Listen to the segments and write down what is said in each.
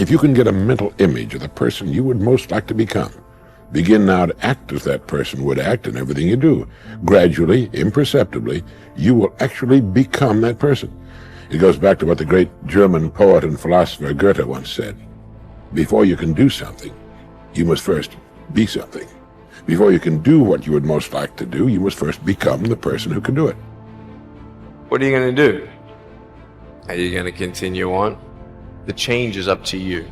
If you can get a mental image of the person you would most like to become, begin now to act as that person would act in everything you do. Gradually, imperceptibly, you will actually become that person. It goes back to what the great German poet and philosopher Goethe once said. Before you can do something, you must first be something. Before you can do what you would most like to do, you must first become the person who can do it. What are you going to do? Are you going to continue on? The change is up to you.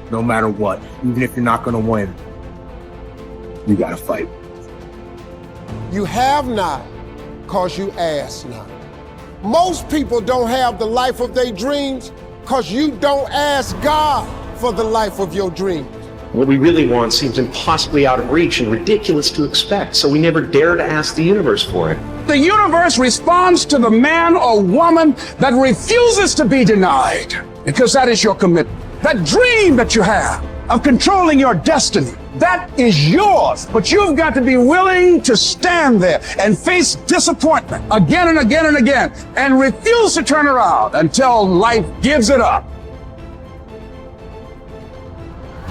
No matter what, even if you're not going to win, you got to fight. You have not, because you ask not. Most people don't have the life of their dreams because you don't ask God for the life of your dreams. What we really want seems impossibly out of reach and ridiculous to expect, so we never dare to ask the universe for it. The universe responds to the man or woman that refuses to be denied, because that is your commitment. That dream that you have of controlling your destiny, that is yours. But you've got to be willing to stand there and face disappointment again and again and again and refuse to turn around until life gives it up.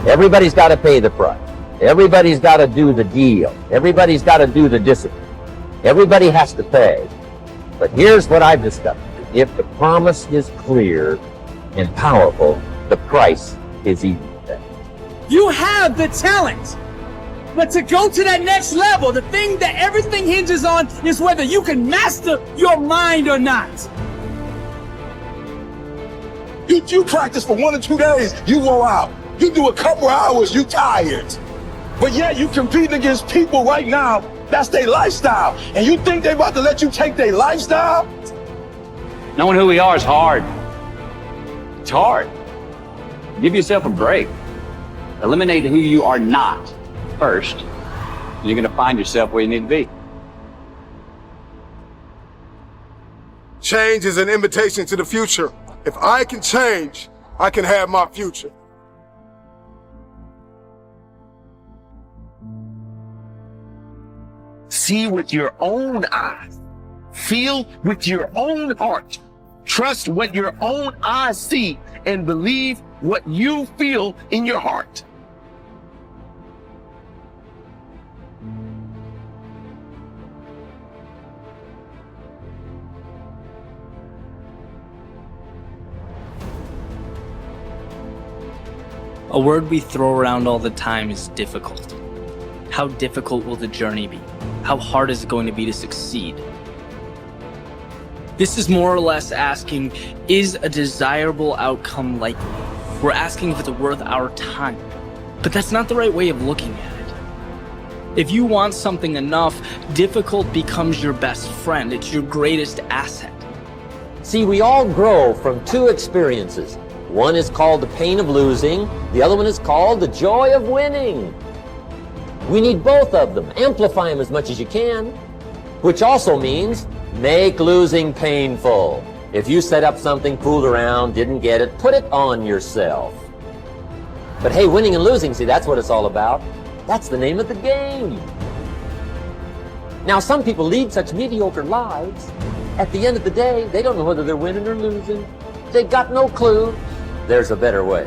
Everybody's got to pay the price. Everybody's got to do the deal. Everybody's got to do the discipline. Everybody has to pay. But here's what I've discovered. If the promise is clear and powerful, the price is easy. You have the talent, but to go to that next level, the thing that everything hinges on is whether you can master your mind or not. You practice for 1 or 2 days, you go out. You do a couple hours, you tired. But yet you competing against people right now, that's their lifestyle. And you think they about to let you take their lifestyle? Knowing who we are is hard. It's hard. Give yourself a break. Eliminate who you are not first, and you're going to find yourself where you need to be. Change is an invitation to the future. If I can change, I can have my future. See with your own eyes. Feel with your own heart. Trust what your own eyes see and believe what you feel in your heart. A word we throw around all the time is difficult. How difficult will the journey be? How hard is it going to be to succeed? This is more or less asking, is a desirable outcome likely? We're asking if it's worth our time. But that's not the right way of looking at it. If you want something enough, difficult becomes your best friend. It's your greatest asset. See, we all grow from 2 experiences. One is called the pain of losing. The other one is called the joy of winning. We need both of them. Amplify them as much as you can, which also means make losing painful. If you set up something, fooled around, didn't get it, put it on yourself. But hey, winning and losing, see, that's what it's all about. That's the name of the game. Now, some people lead such mediocre lives. At the end of the day, they don't know whether they're winning or losing. They've got no clue. There's a better way.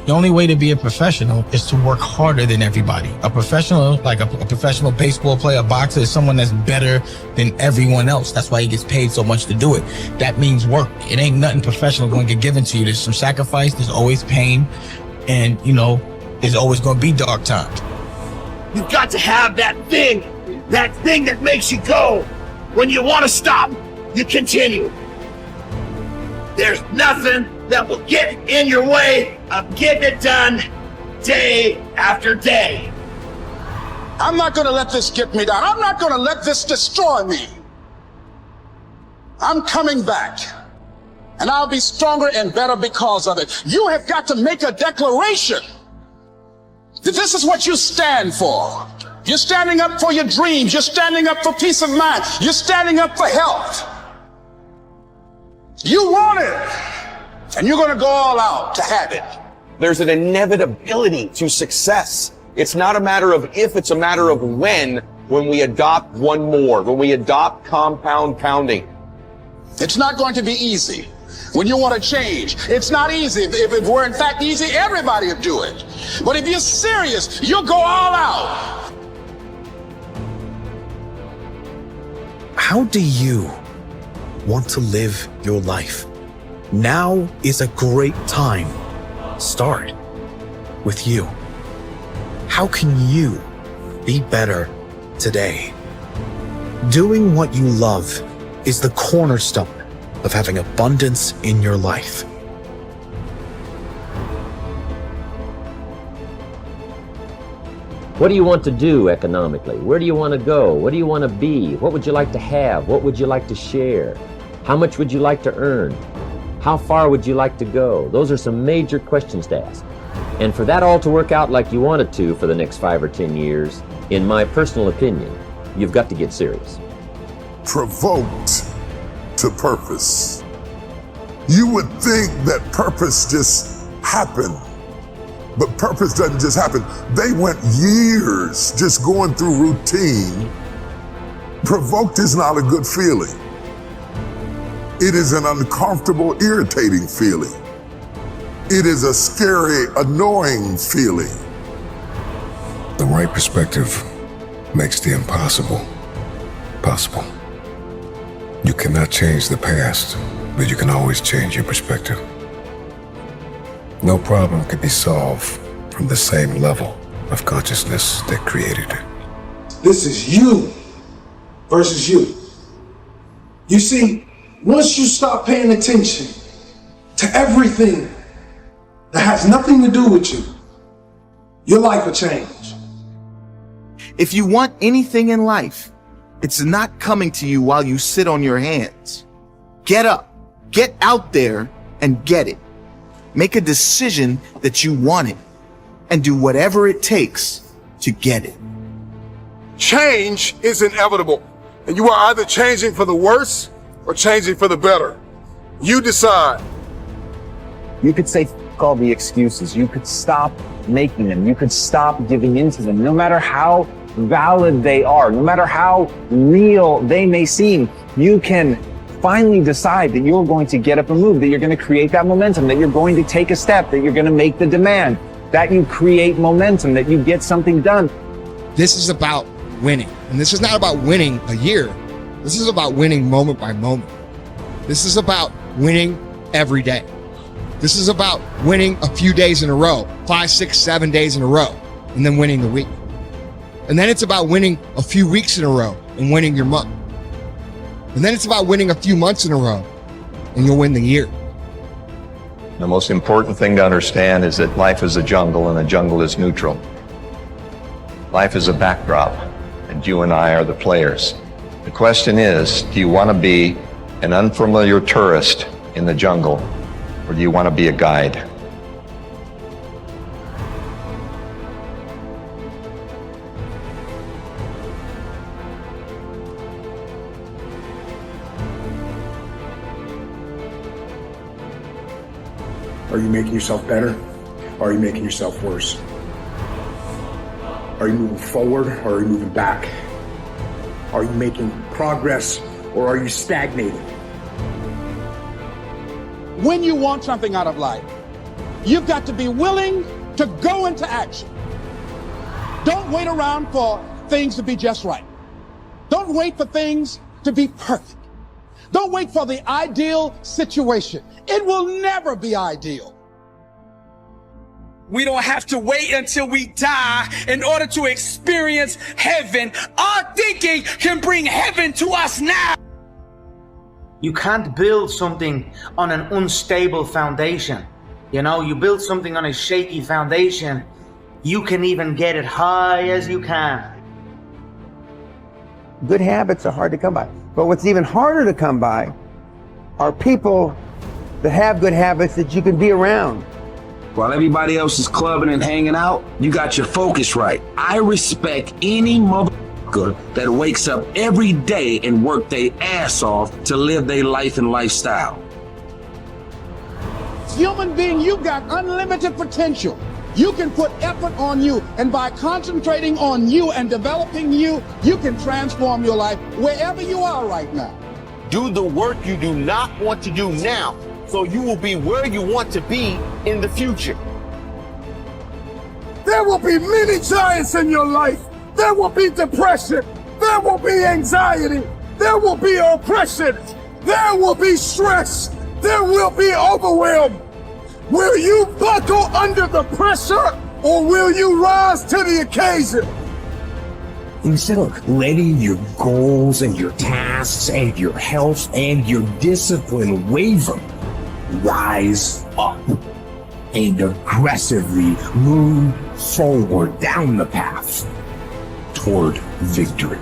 The only way to be a professional is to work harder than everybody. A professional, like a professional baseball player, a boxer, is someone that's better than everyone else. That's why he gets paid so much to do it. That means work. It ain't nothing professional going to get given to you. There's some sacrifice, there's always pain, and, you know, there's always going to be dark times. You've got to have that thing that makes you go. When you want to stop, you continue. There's nothing that will get in your way of getting it done day after day. I'm not going to let this get me down. I'm not going to let this destroy me. I'm coming back, and I'll be stronger and better because of it. You have got to make a declaration that this is what you stand for. You're standing up for your dreams. You're standing up for peace of mind. You're standing up for health. You want it, and you're going to go all out to have it. There's an inevitability to success. It's not a matter of if, it's a matter of when we adopt one more, when we adopt compound pounding. It's not going to be easy. When you want to change, it's not easy. If it were in fact easy, everybody would do it. But if you're serious, you'll go all out. How do you want to live your life? Now is a great time. Start with you. How can you be better today? Doing what you love is the cornerstone of having abundance in your life. What do you want to do economically? Where do you want to go? What do you want to be? What would you like to have? What would you like to share? How much would you like to earn? How far would you like to go? Those are some major questions to ask. And for that all to work out like you want it to for the next 5 or 10 years, in my personal opinion, you've got to get serious. Provoked to purpose. You would think that purpose just happened, but purpose doesn't just happen. They went years just going through routine. Provoked is not a good feeling. It is an uncomfortable, irritating feeling. It is a scary, annoying feeling. The right perspective makes the impossible possible. You cannot change the past, but you can always change your perspective. No problem can be solved from the same level of consciousness that created it. This is you versus you. You see, once you stop paying attention to everything that has nothing to do with you, your life will change. If you want anything in life, it's not coming to you while you sit on your hands. Get up, get out there, and get it. Make a decision that you want it, and do whatever it takes to get it. Change is inevitable, and you are either changing for the worse or changing for the better. You decide. You could say all the excuses. You could stop making them. You could stop giving into them. No matter how valid they are, no matter how real they may seem, you can finally decide that you're going to get up and move, that you're going to create that momentum, that you're going to take a step, that you're going to make the demand, that you create momentum, that you get something done. This is about winning. And this is not about winning a year. This is about winning moment by moment. This is about winning every day. This is about winning a few days in a row, 5, 6, 7 days in a row, and then winning the week. And then it's about winning a few weeks in a row and winning your month. And then it's about winning a few months in a row and you'll win the year. The most important thing to understand is that life is a jungle and the jungle is neutral. Life is a backdrop and you and I are the players. The question is, do you want to be an unfamiliar tourist in the jungle or do you want to be a guide? Are you making yourself better? Or are you making yourself worse? Are you moving forward or are you moving back? Are you making progress or are you stagnating? When you want something out of life, you've got to be willing to go into action. Don't wait around for things to be just right. Don't wait for things to be perfect. Don't wait for the ideal situation. It will never be ideal. We don't have to wait until we die in order to experience heaven. Our thinking can bring heaven to us now. You can't build something on an unstable foundation. You know, you build something on a shaky foundation, you can even get it high as you can. Good habits are hard to come by. But what's even harder to come by are people that have good habits that you can be around. While everybody else is clubbing and hanging out, you got your focus right. I respect any motherfucker that wakes up every day and work their ass off to live their life and lifestyle. Human being, you've got unlimited potential. You can put effort on you, and by concentrating on you and developing you, you can transform your life wherever you are right now. Do the work you do not want to do now so you will be where you want to be in the future. There will be many giants in your life. There will be depression. There will be anxiety. There will be oppression. There will be stress. There will be overwhelm. Will you buckle under the pressure, or will you rise to the occasion? Instead of letting your goals and your tasks and your health and your discipline waver, rise up and aggressively move forward down the path toward victory.